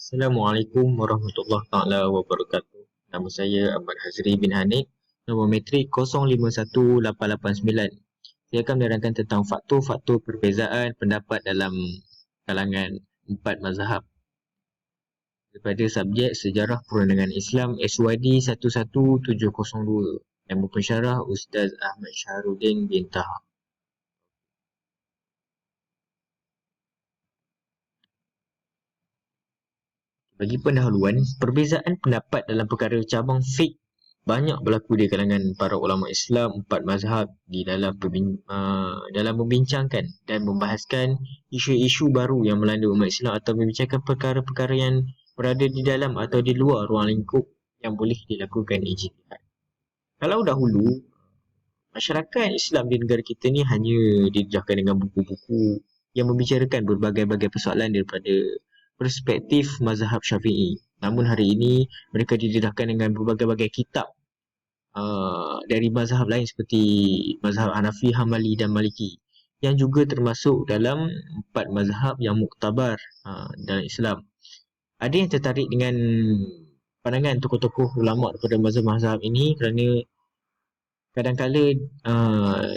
Assalamualaikum warahmatullahi taala wabarakatuh. Nama saya Ahmad Hazri bin Hanif, nombor metrik 051889. Saya akan menerangkan tentang faktor-faktor perbezaan pendapat dalam kalangan empat mazhab daripada subjek Sejarah Perundangan Islam SYD 11702 yang berpensyarah Ustaz Ahmad Syahrudin bin Taha. Bagi pendahuluan, perbezaan pendapat dalam perkara cabang fiqh banyak berlaku di kalangan para ulama Islam empat mazhab dalam membincangkan dan membahaskan isu-isu baru yang melanda umat Islam atau membincangkan perkara-perkara yang berada di dalam atau di luar ruang lingkup yang boleh dilakukan ijtihad. Kalau dahulu, masyarakat Islam di negara kita ni hanya didedahkan dengan buku-buku yang membicarakan berbagai-bagai persoalan daripada perspektif mazhab Syafi'i. Namun hari ini mereka didedahkan dengan berbagai-bagai kitab dari mazhab lain seperti mazhab Hanafi, Hambali dan Maliki yang juga termasuk dalam empat mazhab yang muktabar dalam Islam. Ada yang tertarik dengan pandangan tokoh-tokoh ulama daripada mazhab-mazhab ini kerana kadang-kala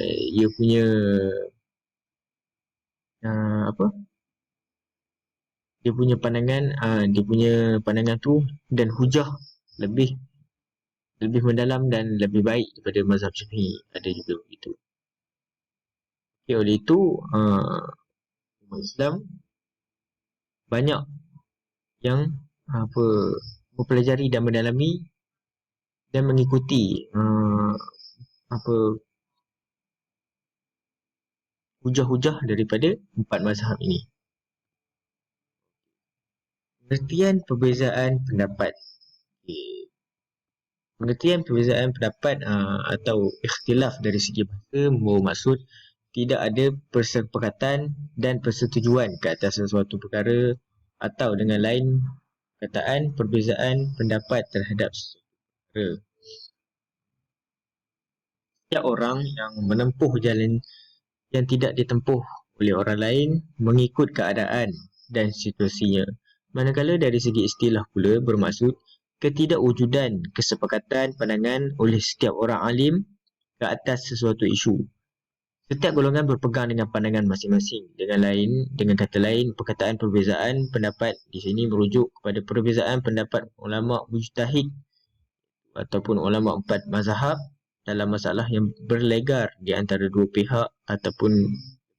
ia punya apa dia punya pandangan tu dan hujah lebih lebih mendalam dan lebih baik daripada mazhab Syafi'i. Ada juga begitu. Okay, oleh itu umat Islam banyak yang mempelajari dan mendalami dan mengikuti hujah-hujah daripada empat mazhab ini. Pengertian perbezaan pendapat. Okay. Pengertian perbezaan pendapat atau ikhtilaf dari segi bahasa membawa maksud tidak ada persepakatan dan persetujuan ke atas sesuatu perkara atau dengan lain perkataan perbezaan pendapat terhadap sesuatu perkara. Setiap orang yang menempuh jalan yang tidak ditempuh oleh orang lain mengikut keadaan dan situasinya. Manakala dari segi istilah pula bermaksud ketidakwujudan kesepakatan pandangan oleh setiap orang alim ke atas sesuatu isu. Setiap golongan berpegang dengan pandangan masing-masing. Dengan kata lain, perkataan perbezaan pendapat di sini merujuk kepada perbezaan pendapat ulama mujtahid ataupun ulama empat mazhab dalam masalah yang berlegar di antara dua pihak ataupun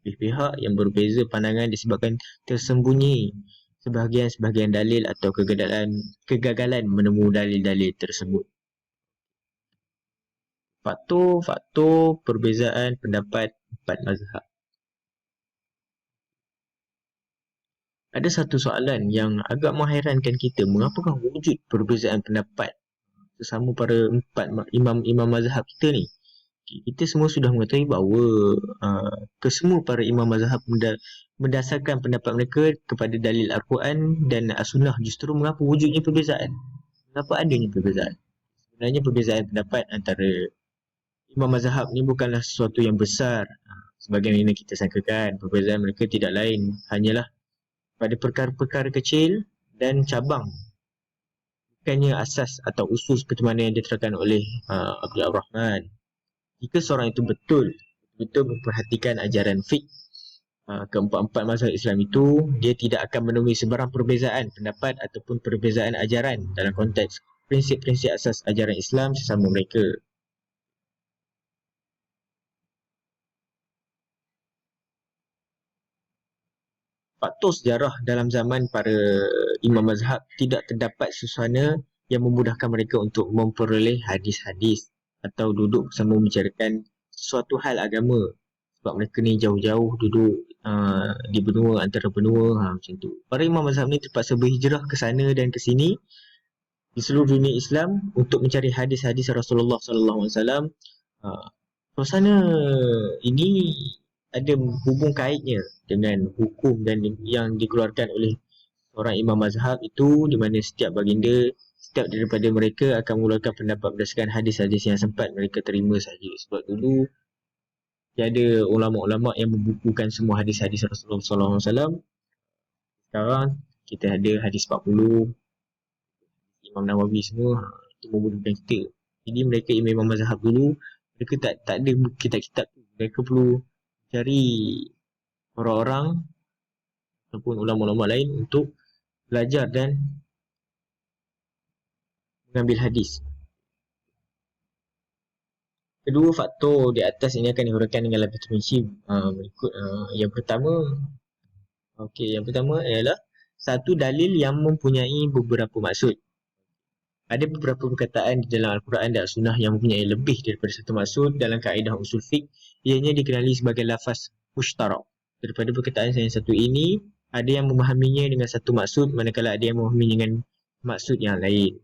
lebih pihak yang berbeza pandangan disebabkan tersembunyi sebahagian dalil atau kegagalan menemu dalil-dalil tersebut. Faktor-faktor perbezaan pendapat empat mazhab. Ada satu soalan yang agak menghairankan kita, mengapakah wujud perbezaan pendapat sesama para empat imam mazhab kita ni? Kita semua sudah mengetahui bahawa kesemua para imam mazhab mendasarkan pendapat mereka kepada dalil Al-Quran dan As-Sunnah. Justru mengapa wujudnya perbezaan? Mengapa adanya perbezaan? Sebenarnya perbezaan pendapat antara imam mazhab ni bukanlah sesuatu yang besar sebagaimana kita sangkakan. Perbezaan mereka tidak lain hanyalah pada perkara-perkara kecil dan cabang, bukannya asas atau usul seperti mana yang diterangkan oleh Abdul Rahman. Jika seorang itu betul memperhatikan ajaran fiqh keempat-empat mazhab Islam itu, dia tidak akan menemui sebarang perbezaan pendapat ataupun perbezaan ajaran dalam konteks prinsip-prinsip asas ajaran Islam sesama mereka. Faktor sejarah dalam zaman para imam mazhab tidak terdapat suasana yang memudahkan mereka untuk memperoleh hadis-hadis atau duduk bersama membicarakan sesuatu hal agama, sebab mereka ni jauh-jauh duduk di benua, antara benua macam tu. Para imam mazhab ni terpaksa berhijrah ke sana dan ke sini di seluruh dunia Islam untuk mencari hadis-hadis Rasulullah sallallahu alaihi wasallam. Suasana ini ada hubung kaitnya dengan hukum dan yang dikeluarkan oleh orang imam mazhab itu, di mana setiap daripada mereka akan mengeluarkan pendapat berdasarkan hadis-hadis yang sempat mereka terima sahaja. Sebab dulu tiada ulama-ulama yang membukukan semua hadis-hadis Rasulullah sallallahu alaihi wasallam. Sekarang kita ada hadis 40, Imam Nawawi semua, itu memudahkan kita. Jadi mereka imam mazhab dulu, mereka tak ada kitab-kitab tu. Mereka perlu cari orang-orang ataupun ulama-ulama lain untuk belajar dan mengambil hadis. Kedua faktor di atas ini akan dihuraikan dengan lebih terperinci berikut. Yang pertama, yang pertama ialah satu dalil yang mempunyai beberapa maksud. Ada beberapa perkataan di dalam Al-Quran dan Sunnah yang mempunyai lebih daripada satu maksud. Dalam kaedah usul fiqh, ianya dikenali sebagai lafaz mushtarak. Daripada perkataan yang satu ini, ada yang memahaminya dengan satu maksud, manakala ada yang memahaminya dengan maksud yang lain.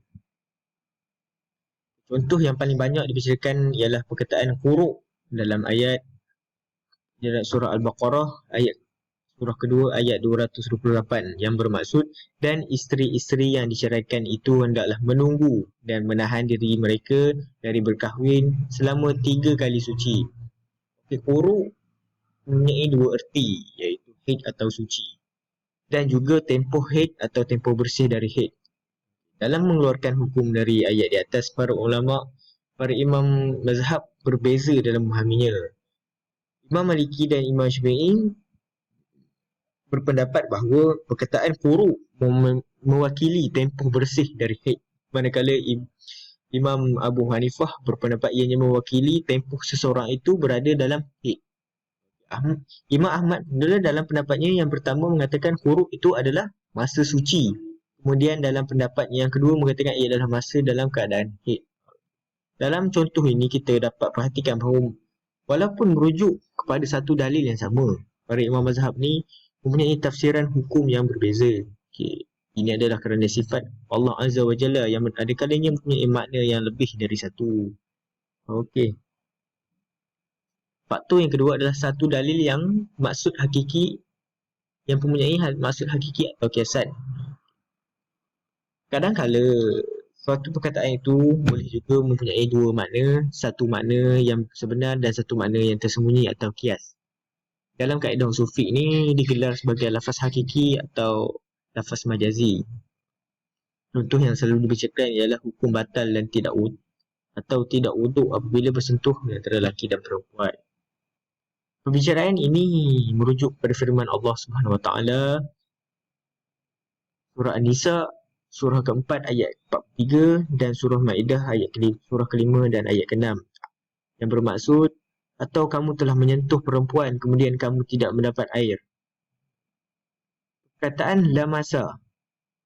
Contoh yang paling banyak dibicarakan ialah perkataan quru' dalam ayat surah Al-Baqarah, ayat surah kedua ayat 228 yang bermaksud, dan isteri-isteri yang diceraikan itu hendaklah menunggu dan menahan diri mereka dari berkahwin selama 3 kali suci. Quru' mempunyai dua erti, iaitu haid atau suci, dan juga tempoh haid atau tempoh bersih dari haid. Dalam mengeluarkan hukum dari ayat di atas, para ulama, para imam mazhab berbeza dalam memahaminya. Imam Maliki dan Imam Syafi'i berpendapat bahawa perkataan quru' mewakili tempoh bersih dari haid, manakala Imam Abu Hanifah berpendapat ianya mewakili tempoh seseorang itu berada dalam haid. Imam Ahmad dalam pendapatnya yang pertama mengatakan quru' itu adalah masa suci. Kemudian dalam pendapat yang kedua mengatakan ia adalah masa dalam keadaan haid. Dalam contoh ini kita dapat perhatikan bahawa walaupun merujuk kepada satu dalil yang sama, para imam mazhab ni mempunyai tafsiran hukum yang berbeza. Ini adalah kerana sifat Allah Azza wa Jalla yang ada kalanya mempunyai makna yang lebih dari satu. Faktor yang kedua adalah satu dalil yang maksud hakiki, yang mempunyai maksud hakiki atau kiasan. Kadang-kala suatu perkataan itu boleh juga mempunyai dua makna, satu makna yang sebenar dan satu makna yang tersembunyi atau kias. Dalam kaedah usul fiqh ni digelar sebagai lafaz hakiki atau lafaz majazi. Contoh yang selalu dibicarakan ialah hukum batal dan tidak wuduk apabila bersentuh antara lelaki dan perempuan. Perbicaraan ini merujuk pada firman Allah Subhanahu Wa Taala surah An-Nisa surah keempat ayat 43 dan surah Maidah surah kelima dan ayat ke-6 yang bermaksud, atau kamu telah menyentuh perempuan kemudian kamu tidak mendapat air. Perkataan lamasa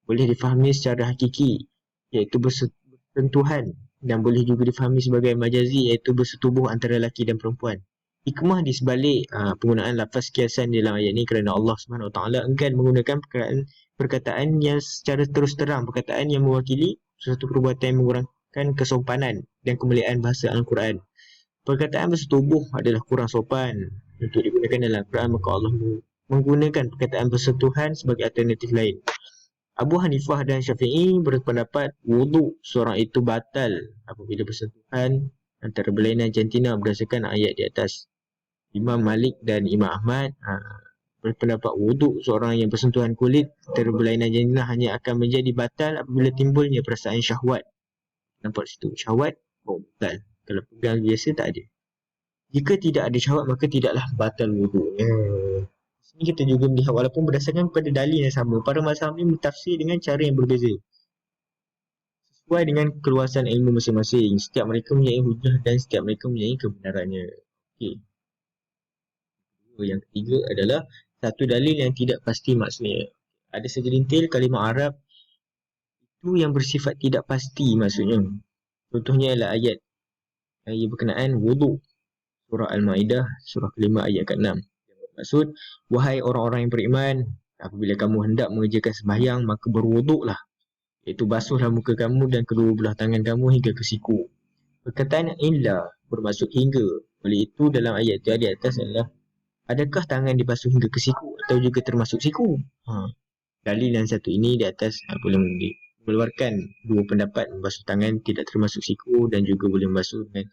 boleh difahami secara hakiki, iaitu bersentuhan, dan boleh juga difahami sebagai majazi, iaitu bersetubuh antara lelaki dan perempuan. Hikmah di sebalik penggunaan lafaz kiasan dalam ayat ini kerana Allah Subhanahu Wa Taala enggan menggunakan perkataan yang secara terus terang, perkataan yang mewakili suatu perbuatan yang mengurangkan kesopanan dan kemuliaan bahasa Al-Quran. Perkataan bersetubuh adalah kurang sopan untuk digunakan dalam Al-Quran, maka Allah menggunakan perkataan bersentuhan sebagai alternatif lain. Abu Hanifah dan Syafi'i berpendapat wuduk seorang itu batal apabila bersentuhan antara berlainan jantina berdasarkan ayat di atas. Imam Malik dan Imam Ahmad berpendapat wuduk seorang yang bersentuhan kulit antara berlainan jantina hanya akan menjadi batal apabila timbulnya perasaan syahwat. Nampak situ, syahwat batal. Kalau pegang biasa tak ada. Jika tidak ada syahwat maka tidaklah batal wuduk. Sini kita juga melihat walaupun berdasarkan pada dalil yang sama, para mazhab ini mentafsir dengan cara yang berbeza sesuai dengan keluasan ilmu masing-masing. Setiap mereka mempunyai hujah dan setiap mereka mempunyai kebenarannya. Yang ketiga adalah satu dalil yang tidak pasti maksudnya. Ada segelintir kalimah Arab itu yang bersifat tidak pasti maksudnya. Contohnya adalah ayat berkenaan wuduk surah Al-Ma'idah surah kelima ayat ke-6. Maksud, wahai orang-orang yang beriman, apabila kamu hendak mengerjakan sembahyang maka berwuduklah, iaitu basuhlah muka kamu dan kedua belah tangan kamu hingga ke siku. Perkataan illa bermaksud hingga. Oleh itu dalam ayat itu di atas adalah, adakah tangan dibasuh hingga ke siku atau juga termasuk siku? Dalil yang satu ini di atas boleh mengeluarkan dua pendapat, membasuh tangan tidak termasuk siku dan juga boleh membasuh dengan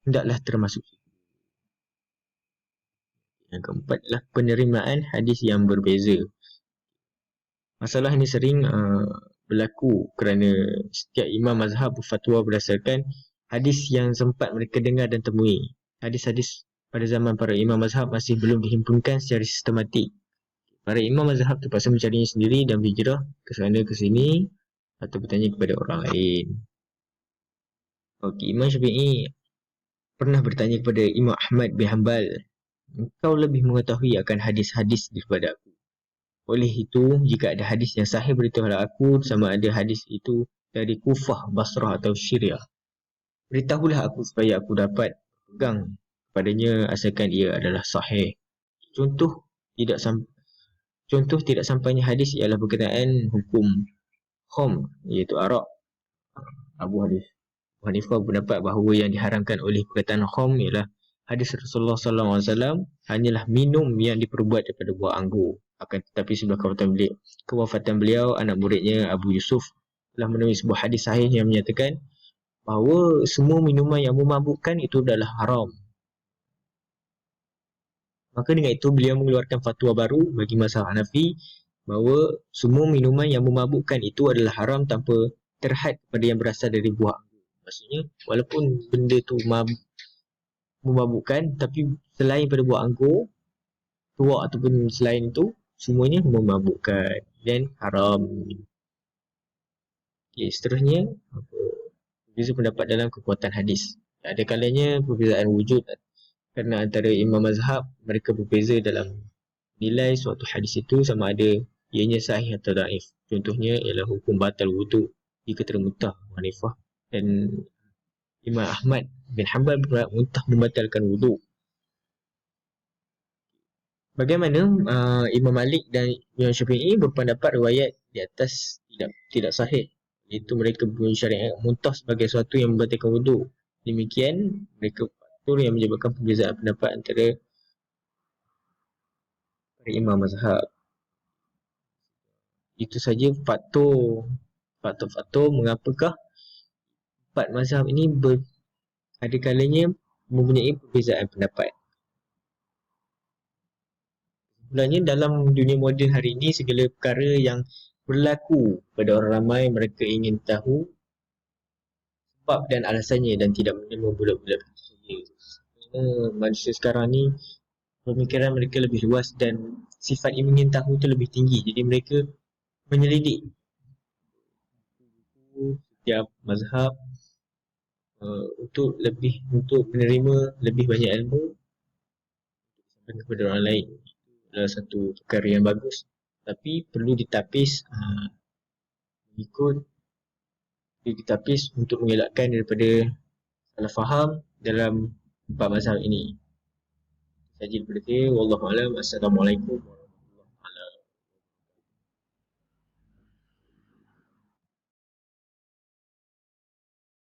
hendaklah termasuk siku. Yang keempat adalah penerimaan hadis yang berbeza. Masalah ini sering berlaku kerana setiap imam mazhab berfatwa berdasarkan hadis yang sempat mereka dengar dan temui. Hadis-hadis pada zaman para imam mazhab masih belum dihimpunkan secara sistematik. Para imam mazhab terpaksa mencarinya sendiri dan berhijrah ke sana ke sini atau bertanya kepada orang lain. Okey, Imam Syafi'i pernah bertanya kepada Imam Ahmad bin Hanbal, "Engkau lebih mengetahui akan hadis-hadis daripada aku. Oleh itu, jika ada hadis yang sahih beritahulah aku, sama ada hadis itu dari Kufah, Basrah atau Syria. Beritahulah aku supaya aku dapat pegang padanya asalkan ia adalah sahih." Contoh tidak sam- Contoh tidak sampainya hadis ialah berkenaan hukum khamr, iaitu arak. Abu Hanifah berpendapat bahawa yang diharamkan oleh perkataan khamr ialah hadis Rasulullah SAW hanyalah minum yang diperbuat daripada buah anggur. Akan tetapi sebelah kewafatan beliau, anak muridnya Abu Yusuf telah menulis sebuah hadis sahih yang menyatakan bahawa semua minuman yang memabukkan itu adalah haram. Maka dengan itu beliau mengeluarkan fatwa baru bagi mazhab Hanafi bahawa semua minuman yang memabukkan itu adalah haram tanpa terhad kepada yang berasal dari buah anggur. Maksudnya walaupun benda tu memabukkan, tapi selain pada buah anggur, tuak ataupun selain itu, semuanya memabukkan dan haram. Okay, seterusnya, berbeza pendapat dalam kekuatan hadis. Ada kalanya perbezaan wujud kerana antara imam mazhab mereka berbeza dalam nilai suatu hadis itu sama ada ianya sahih atau daif. Contohnya ialah hukum batal wudu jika termuntah Hanifah dan Imam Ahmad bin Hanbal muntah membatalkan wudu. Bagaimana Imam Malik dan Imam Syafi'i berpendapat riwayat di atas tidak sahih, iaitu mereka bersyariat muntah sebagai sesuatu yang membatalkan wudu. Demikian mereka faktor yang menyebabkan perbezaan pendapat antara para imam mazhab. Itu saja faktor mengapakah empat mazhab ini ada kalanya mempunyai perbezaan pendapat. Sebenarnya dalam dunia moden hari ini, segala perkara yang berlaku pada orang ramai, mereka ingin tahu sebab dan alasannya dan tidak menerima bulat-bulat saja. Manusia sekarang ni pemikiran mereka lebih luas dan sifat ingin tahu itu lebih tinggi. Jadi mereka menyelidik setiap mazhab untuk menerima lebih banyak ilmu sampai kepada orang lain. Itu adalah satu perkara yang bagus, tapi perlu ditapis mengikut ditapis untuk mengelakkan daripada salah faham dalam empat mazhab ini. Saja daripada saya, wallahu alam. Assalamualaikum.